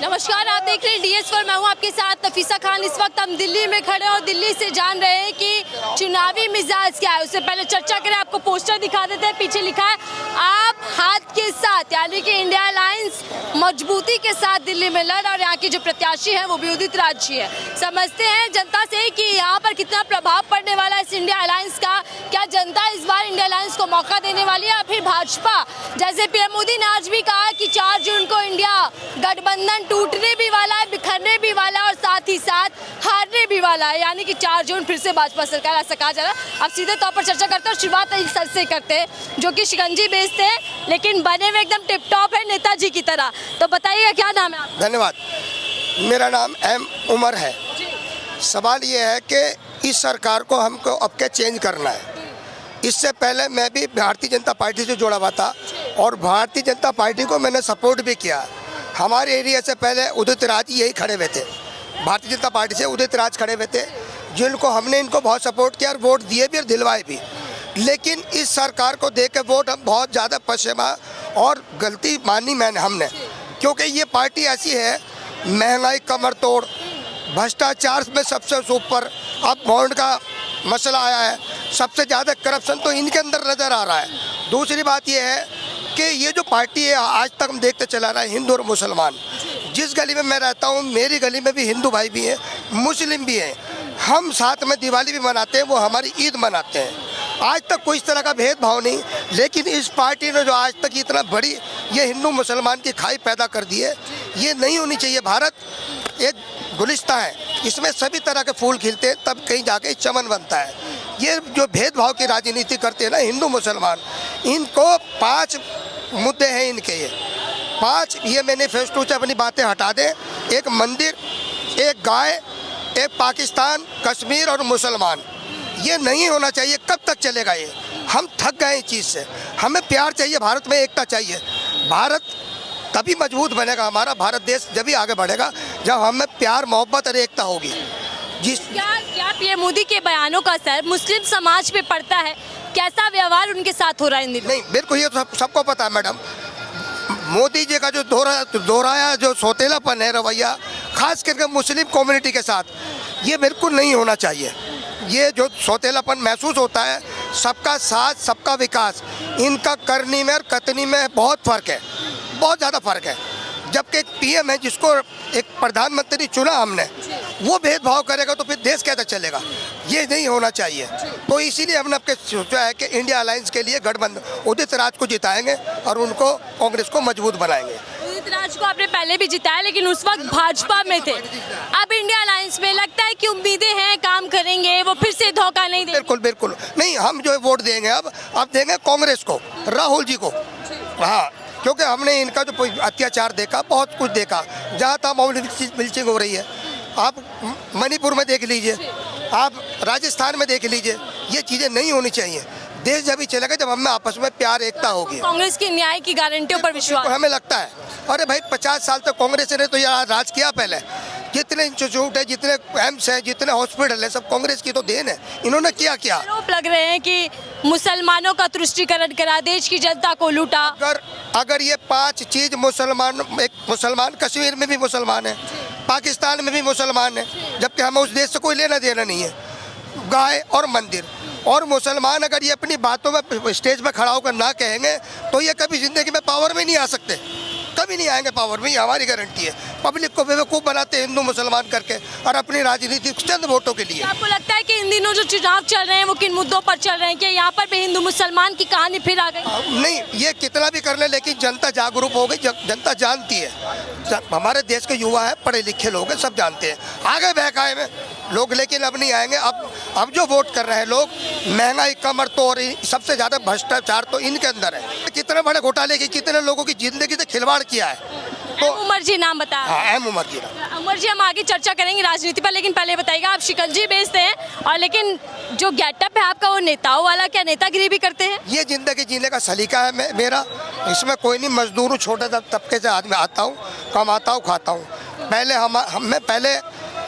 नमस्कार, आप देख रहे हैं DS4। मैं हूं आपके साथ नफीसा खान। इस वक्त हम दिल्ली में खड़े हैं और दिल्ली से जान रहे हैं कि चुनावी मिजाज क्या है। उससे पहले चर्चा करें, आपको पोस्टर दिखा देते हैं। पीछे लिखा है आप हाथ के साथ, यानी कि इंडिया अलायंस मजबूती के साथ दिल्ली में लड़, और यहाँ की जो प्रत्याशी है वो भी उदित राज जी है। समझते हैं जनता से कि यहाँ पर कितना प्रभाव पड़ने वाला है इस इंडिया अलायंस का। क्या जनता इस बार इंडिया अलायंस को मौका देने वाली है या फिर भाजपा? जैसे पीएम मोदी ने आज भी कहा कि 4 जून को इंडिया गठबंधन टूटने भी वाला है, बिखरने भी वाला है और साथ ही साथ हारने भी वाला है, यानी कि 4 जून फिर से भाजपा सरकार, ऐसा कहा जा रहा है। अब सीधे तौर पर चर्चा करते हैं और शुरुआत एक सर से करते हैं जो कि शिकंजी बेचते हैं लेकिन बने हुए एकदम टिप टॉप है, नेताजी की तरह। तो बताइएगा क्या नाम है आपका? धन्यवाद। मेरा नाम एम उमर है। सवाल ये है कि इस सरकार को हमको अब क्या चेंज करना है। इससे पहले मैं भी भारतीय जनता पार्टी से जुड़ा हुआ था और भारतीय जनता पार्टी को मैंने सपोर्ट भी किया। हमारे एरिया से पहले उदित राज यही खड़े हुए थे, भारतीय जनता पार्टी से उदित राज खड़े हुए थे, जिनको हमने इनको बहुत सपोर्ट किया और वोट दिए भी और दिलवाए भी। लेकिन इस सरकार को देख के वोट हम बहुत ज़्यादा पछतावा और गलती मानी हमने, क्योंकि ये पार्टी ऐसी है, महंगाई कमर तोड़, भ्रष्टाचार में सबसे ऊपर, अब बॉन्ड का मसला आया है, सबसे ज़्यादा करप्शन तो इनके अंदर नज़र आ रहा है। दूसरी बात यह है कि ये जो पार्टी है आज तक हम देखते चला रहा है, हिंदू और मुसलमान। जिस गली में मैं रहता हूँ मेरी गली में भी हिंदू भाई भी हैं, मुस्लिम भी हैं, हम साथ में दिवाली भी मनाते हैं, वो हमारी ईद मनाते हैं। आज तक कोई इस तरह का भेदभाव नहीं। लेकिन इस पार्टी ने जो आज तक इतना बड़ी ये हिंदू मुसलमान की खाई पैदा कर दी है, ये नहीं होनी चाहिए। भारत एक गुलिस्ता है, इसमें सभी तरह के फूल खिलते हैं, तब कहीं जाके चमन बनता है। ये जो भेदभाव की राजनीति करते हैं ना हिंदू मुसलमान, इनको 5 मुद्दे हैं इनके, ये 5 ये मैनिफेस्टो से अपनी बातें हटा दें। एक मंदिर, एक गाय, एक पाकिस्तान, कश्मीर और मुसलमान, ये नहीं होना चाहिए। कब तक चलेगा ये? हम थक गए इस चीज़ से। हमें प्यार चाहिए, भारत में एकता चाहिए। भारत तभी मजबूत बनेगा, हमारा भारत देश जब भी आगे बढ़ेगा जब हमें प्यार मोहब्बत और एकता होगी। क्या पीएम मोदी के बयानों का असर मुस्लिम समाज पे पड़ता है? कैसा व्यवहार उनके साथ हो रहा है इन दिनों? नहीं, बिल्कुल, ये तो सबको पता है मैडम। मोदी जी का जो दोहराया जो सौतेलापन है रवैया, खास करके मुस्लिम कम्युनिटी के साथ, ये बिल्कुल नहीं होना चाहिए। ये जो सौतेलापन महसूस होता है, सबका साथ सबका विकास, इनका करनी में और कतनी में बहुत फ़र्क है, बहुत ज़्यादा फ़र्क है। जबकि एक पीएम है जिसको एक प्रधानमंत्री चुना हमने, वो भेदभाव करेगा तो फिर देश कैसे चलेगा? ये नहीं होना चाहिए। तो इसीलिए हमने आपके सोचा है कि इंडिया अलायंस के लिए गठबंधन उदित राज को जिताएंगे और उनको कांग्रेस को मजबूत बनाएंगे। उदित राज को आपने पहले भी जिताया लेकिन उस वक्त भाजपा में थे। अब इंडिया अलायंस में लगता है कि उम्मीदें हैं, काम करेंगे, वो फिर से धोखा नहीं देंगे? बिल्कुल बिल्कुल नहीं, हम जो वोट देंगे अब देंगे कांग्रेस को, राहुल जी को। हाँ, क्योंकि हमने इनका जो अत्याचार देखा, बहुत कुछ देखा, जहाँ तहाँ मिल्चिंग हो रही है। आप मणिपुर में देख लीजिए, आप राजस्थान में देख लीजिए, ये चीज़ें नहीं होनी चाहिए। देश जब ही चलेगा जब हमें आपस में प्यार एकता होगी। कांग्रेस की न्याय की गारंटियों पर विश्वास हमें लगता है। अरे भाई, 50 साल तक कांग्रेस ने तो यार राज किया। पहले जितने इंस्टीट्यूट है, जितने एम्स हैं, जितने हॉस्पिटल है, सब कांग्रेस की तो देन है। इन्होंने क्या किया? आरोप लग रहे हैं कि मुसलमानों का तुष्टीकरण करा, देश की जनता को लूटा। अगर ये 5 चीज एक मुसलमान कश्मीर में भी मुसलमान है, पाकिस्तान में भी मुसलमान है, जबकि हमें उस देश से कोई लेना देना नहीं है। गाय और मंदिर और मुसलमान, अगर ये अपनी बातों में स्टेज पर खड़ा होकर ना कहेंगे तो ये कभी जिंदगी में पावर में नहीं आ सकते, कभी नहीं आएंगे पावर में। ये हमारी गारंटी है। पब्लिक को बेवकूफ़ बनाते हैं हिंदू मुसलमान करके और अपनी राजनीति चंद वोटों के लिए। आपको लगता है कि इन दिनों जो चुनाव चल रहे हैं वो किन मुद्दों पर चल रहे हैं? कि यहाँ पर भी हिंदू मुसलमान की कहानी फिर आ गई? नहीं, ये कितना भी कर ले, लेकिन जनता जागरूक हो गई, जनता जानती है। हमारे देश के युवा है, पढ़े लिखे लोग हैं, सब जानते हैं। आगे बहकाए में लोग, लेकिन अब नहीं आएंगे। अब जो वोट कर रहे हैं लोग, महंगाई कमर तोड़, सबसे ज़्यादा भ्रष्टाचार तो इनके अंदर है। कितने बड़े घोटाले की, कितने लोगों की जिंदगी से खिलवाड़ किया है। तो उमर जी नाम बता। हाँ, एम उमर जी। उमर जी, हम आगे चर्चा करेंगे राजनीति पर, लेकिन पहले बताइएगा, आप शिकंजी बेचते हैं और लेकिन जो गेटअप है आपका वो नेताओं वाला, क्या नेतागिरी भी करते हैं? ये जिंदगी जीने का सलीका है मेरा। इसमें कोई नहीं, मजदूर हूँ, छोटे तबके से आदमी, आता हूँ, कमाता हूँ, खाता हूँ। पहले पहले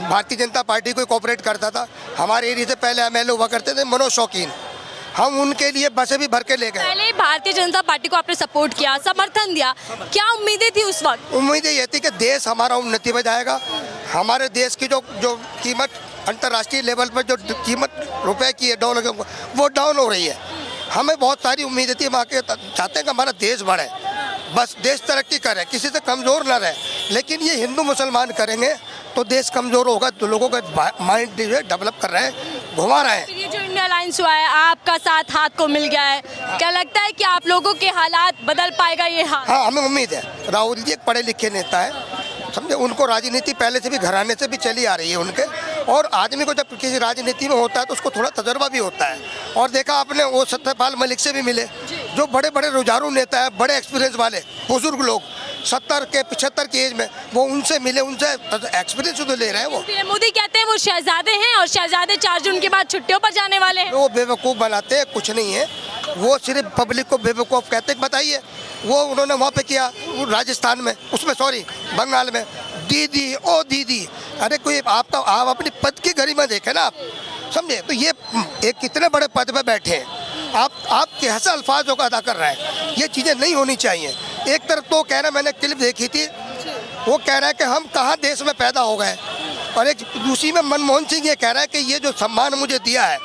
भारतीय जनता पार्टी को कोऑपरेट करता था। हमारे एरिया से पहले MLA हुआ करते थे मनोज शौकीन, हम उनके लिए बसें भी भर के ले गए। पहले भारतीय जनता पार्टी को आपने सपोर्ट किया, समर्थन दिया, क्या उम्मीदें थी उस वक्त? उम्मीदें ये थी कि देश हमारा उन्नति में जाएगा, हमारे देश की जो जो कीमत अंतर्राष्ट्रीय लेवल पर जो कीमत रुपए की है डॉलर की, वो डाउन हो रही है। हमें बहुत सारी उम्मीदें थी, हम आके चाहते हैं कि हमारा देश बढ़े, बस देश तरक्की करे, किसी से कमज़ोर ना रहे। लेकिन ये हिंदू मुसलमान करेंगे तो देश कमज़ोर होगा, तो लोगों का माइंड जो है डेवलप कर रहे हैं, घुमा रहे हैं। फिर ये जो इंडिया अलायंस हुआ है, आपका साथ हाथ को मिल गया है, क्या लगता है कि आप लोगों के हालात बदल पाएगा ये हाल? हाँ, हमें उम्मीद है। राहुल जी एक पढ़े लिखे नेता है, समझे, उनको राजनीति पहले से भी घराने से भी चली आ रही है उनके, और आदमी को जब किसी राजनीति में होता है तो उसको थोड़ा तजर्बा भी होता है। और देखा आपने वो सत्यपाल मलिक से भी मिले, जो बड़े बड़े रुझारू नेता है, बड़े एक्सपीरियंस वाले बुजुर्ग लोग 70 के 75 की एज में, वो उनसे मिले, उनसे एक्सपीरियंस तो ले रहे हैं। वो पीएम मोदी कहते हैं वो शहजादे हैं और शहजादे 4 जून के बाद छुट्टियों पर जाने वाले हैं। वो बेवकूफ़ बनाते हैं, कुछ नहीं है, वो सिर्फ पब्लिक को बेवकूफ़ कहते हैं। बताइए, वो उन्होंने वहाँ पे किया राजस्थान में, उसमें सॉरी बंगाल में, दीदी ओ दीदी, अरे कोई आप अपनी पद की गरिमा देखें ना आप, समझे। तो ये एक कितने बड़े पद पे बैठे हैं, आप कैसे अल्फाजों का अदा कर रहे हैं, ये चीज़ें नहीं होनी चाहिए। एक तरफ तो कह रहा है, मैंने क्लिप देखी थी, वो कह रहा है कि हम कहाँ देश में पैदा हो गए, और एक दूसरी में मनमोहन सिंह ये कह रहा है कि ये जो सम्मान मुझे दिया है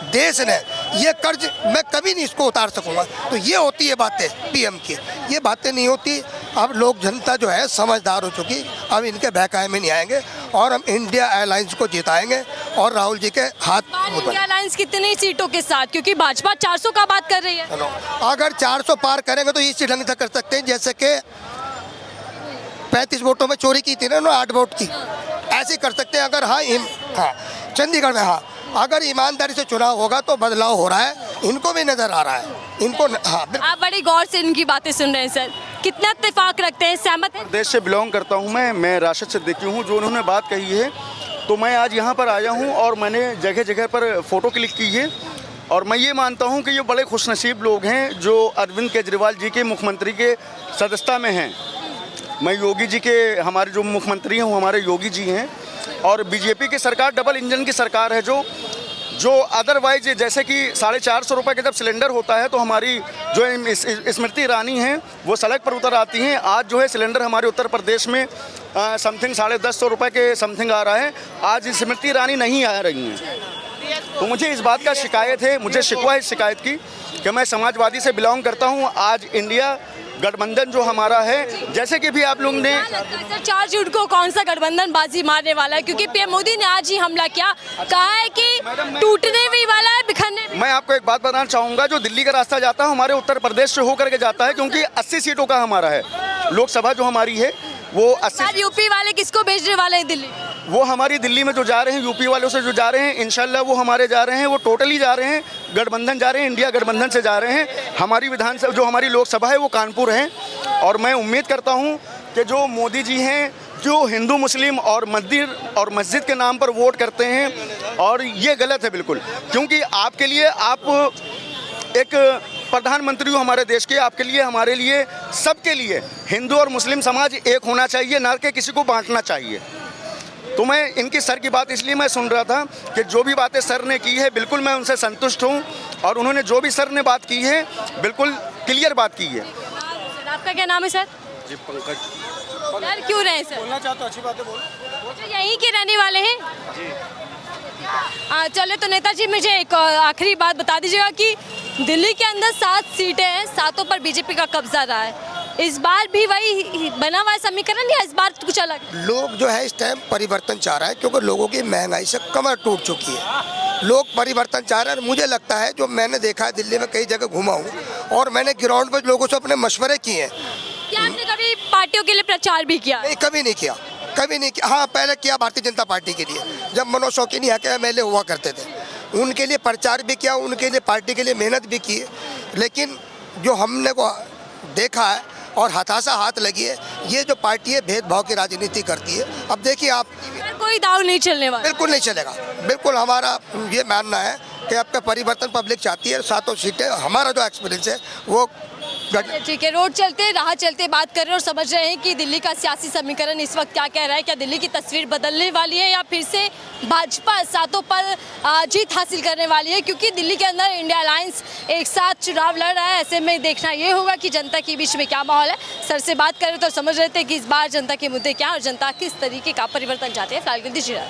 देश ने, ये कर्ज मैं कभी नहीं इसको उतार सकूंगा। तो ये होती है बातें पीएम की, ये बातें नहीं होती। अब लोग जनता जो है समझदार हो चुकी, अब इनके बहकाए में नहीं आएंगे, और हम इंडिया अलायंस को जिताएंगे और राहुल जी के हाथ। इंडिया अलायंस कितनी सीटों के साथ, क्योंकि भाजपा 400 का बात कर रही है। अगर 400 पार करेंगे तो इसी ढंग से कर सकते हैं, जैसे कि 35 वोटों में चोरी की थी ना, 8 वोट की, ऐसे कर सकते हैं। अगर हाँ चंडीगढ़ में, हाँ अगर ईमानदारी से चुनाव होगा तो बदलाव हो रहा है, इनको भी नजर आ रहा है, इनको हाँ। आप बड़ी गौर से इनकी बातें सुन रहे हैं सर, कितना इत्तेफाक रखते हैं, सहमत हैं? देश से बिलोंग करता हूँ मैं राशिद सिद्दीकी हूँ। जो उन्होंने बात कही है, तो मैं आज यहाँ पर आया हूँ और मैंने जगह जगह पर फ़ोटो क्लिक की है, और मैं ये मानता हूँ कि ये बड़े खुशनसीब लोग हैं जो अरविंद केजरीवाल जी के मुख्यमंत्री के सदस्यता में हैं। मैं योगी जी के, हमारे जो मुख्यमंत्री हैं वो हमारे योगी जी हैं, और बीजेपी की सरकार डबल इंजन की सरकार है, जो अदरवाइज जैसे कि 450 रुपये का जब सिलेंडर होता है तो हमारी जो स्मृति ईरानी हैं वो सड़क पर उतर आती हैं। आज जो है सिलेंडर हमारे उत्तर प्रदेश में समथिंग 150 रुपये के समथिंग आ रहा है, आज स्मृति ईरानी नहीं आ रही हैं। तो मुझे इस बात का शिकायत है, मुझे शिकवा है इस शिकायत की कि मैं समाजवादी से बिलोंग करता हूँ। आज इंडिया गठबंधन जो हमारा है, जैसे कि भी आप लोग ने, सर 4 जून को कौन सा गठबंधन बाजी मारने वाला है, क्योंकि पीएम मोदी ने आज ही हमला किया, कहा है कि टूटने भी वाला है, बिखरने भी। मैं आपको एक बात बताना चाहूँगा, जो दिल्ली का रास्ता जाता है हमारे उत्तर प्रदेश से होकर के जाता है, क्योंकि 80 सीटों का हमारा है, लोकसभा जो हमारी है वो 80। यूपी वाले किसको भेजने वाले हैं दिल्ली? वो हमारी दिल्ली में जो जा रहे हैं, यूपी वालों से जो जा रहे हैं, इंशाल्लाह वो हमारे जा रहे हैं, वो टोटली जा रहे हैं, गठबंधन जा रहे हैं, इंडिया गठबंधन से जा रहे हैं। हमारी विधानसभा जो हमारी लोकसभा है वो कानपुर है, और मैं उम्मीद करता हूँ कि जो मोदी जी हैं, जो हिंदू मुस्लिम और मंदिर और मस्जिद के नाम पर वोट करते हैं, और ये गलत है बिल्कुल, क्योंकि आपके लिए, आप एक प्रधानमंत्री हो हमारे देश के, आपके लिए, हमारे लिए, सबके लिए हिंदू और मुस्लिम समाज एक होना चाहिए, ना कि किसी को बांटना चाहिए। तो मैं इनकी सर की बात इसलिए मैं सुन रहा था कि जो भी बातें सर ने की है बिल्कुल मैं उनसे संतुष्ट हूँ, और उन्होंने जो भी सर ने बात की है बिल्कुल क्लियर बात की है। आपका क्या नाम है सर? जी पंकज। सर क्यों रहे सर? बोलना चाहता हूँ, अच्छी बातें बोलो। तो यहीं के रहने वाले हैं जी। चले तो नेताजी मुझे एक आखिरी बात बता दीजिएगा कि दिल्ली के अंदर 7 सीटें हैं, 7 पर बीजेपी का कब्जा रहा है, इस बार भी वही बना हुआ है समीकरण या इस बार कुछ अलग? लोग जो है इस टाइम परिवर्तन चाह रहा है, क्योंकि लोगों की महंगाई से कमर टूट चुकी है, लोग परिवर्तन चाह रहे हैं। मुझे लगता है, जो मैंने देखा है, दिल्ली में कई जगह घूमा हूँ और मैंने ग्राउंड पर लोगों से अपने मशवरे किए हैं। क्या आपने कभी पार्टियों के लिए प्रचार भी किया? नहीं, कभी नहीं किया, कभी नहीं किया। हाँ, पहले किया भारतीय जनता पार्टी के लिए, जब मनोज शौकीन यहाँ के MLA हुआ करते थे, उनके लिए प्रचार भी किया, उनके लिए पार्टी के लिए मेहनत भी की। लेकिन जो हमने को देखा है और हताशा हाथ लगी है, ये जो पार्टी है भेदभाव की राजनीति करती है। अब देखिए आप, कोई दाव नहीं चलने वाला, बिल्कुल नहीं चलेगा। बिल्कुल हमारा ये मानना है कि आपका परिवर्तन पब्लिक चाहती है। 7 सीटें, हमारा जो एक्सपीरियंस है वो ठीक है, रोड चलते राह चलते बात कर रहे हैं और समझ रहे हैं कि दिल्ली का सियासी समीकरण इस वक्त क्या कह रहा है। क्या दिल्ली की तस्वीर बदलने वाली है या फिर से भाजपा सातों पर जीत हासिल करने वाली है, क्योंकि दिल्ली के अंदर इंडिया अलायंस एक साथ चुनाव लड़ रहा है। ऐसे में देखना ये होगा कि जनता के बीच में क्या माहौल है। सर से बात करें तो समझ रहे थे कि इस बार जनता के मुद्दे क्या और जनता किस तरीके का परिवर्तन चाहते हैं। फिलहाल दीजिए।